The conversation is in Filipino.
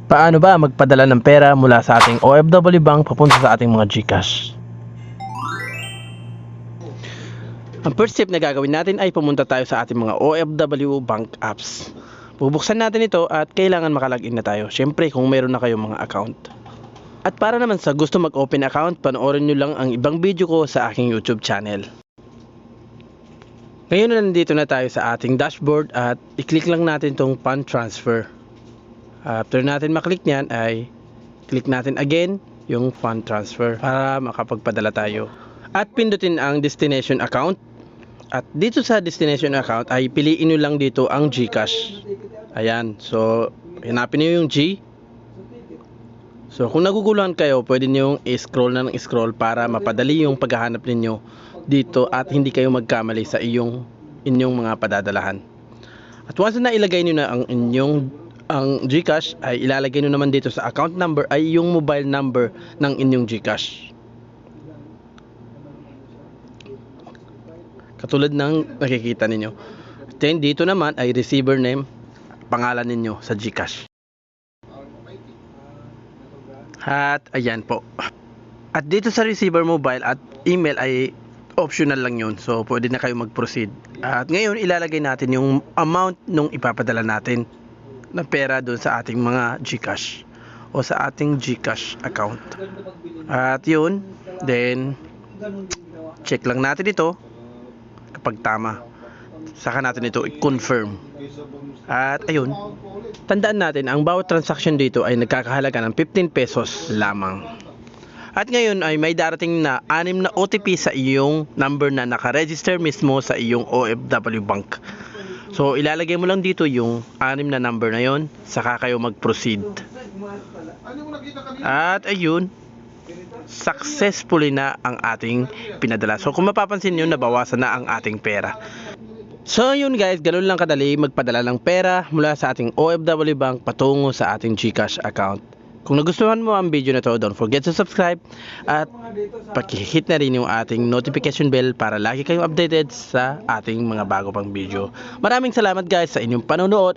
Paano ba magpadala ng pera mula sa ating OFW bank papunta sa ating mga GCash? Ang first step na gagawin natin ay pumunta tayo sa ating mga OFW bank apps. Bubuksan natin ito at kailangan makalagin na tayo. Siyempre kung meron na kayong mga account. At para naman sa gusto mag-open account, panoorin nyo lang ang ibang video ko sa aking YouTube channel. Ngayon na nandito na tayo sa ating dashboard at i-click lang natin tong fund transfer. After natin maklik nyan ay click natin again yung fund transfer para makapagpadala tayo. At pindutin ang destination account. At dito sa destination account ay piliin nyo lang dito ang GCash. Ayan, so hanapin nyo yung G. So kung naguguluhan kayo, pwede nyo i-scroll na ng scroll para mapadali yung paghahanap ninyo dito at hindi kayo magkamali sa inyong mga padadalahan. At once na ilagay nyo na ang GCash, ay ilalagay nyo naman dito sa account number ay yung mobile number ng inyong GCash. Katulad ng nakikita ninyo. Then dito naman ay receiver name, pangalan ninyo sa GCash. At ayan po. At dito sa receiver mobile at email ay optional lang yun. So pwede na kayo mag-proceed. At ngayon ilalagay natin yung amount nung ipapadala natin na pera doon sa ating mga GCash o sa ating GCash account. At yun, then check lang natin ito kapag tama. Saka natin ito i-confirm. At ayun, tandaan natin ang bawat transaction dito ay nagkakahalaga ng 15 pesos lamang. At ngayon ay may darating na 6 na OTP sa iyong number na nakaregister mismo sa iyong OFW bank. So ilalagay mo lang dito yung 6 na number na yon, saka kayo mag-proceed. At ayun, successfully na ang ating pinadala. So kung mapapansin nyo, nabawasan na ang ating pera. So yun guys, ganun lang kadali magpadala ng pera mula sa ating OFW bank patungo sa ating GCash account. Kung nagustuhan mo ang video na to, don't forget to subscribe at paki-hit na rin yung ating notification bell para lagi kayong updated sa ating mga bago pang video. Maraming salamat guys sa inyong panonood.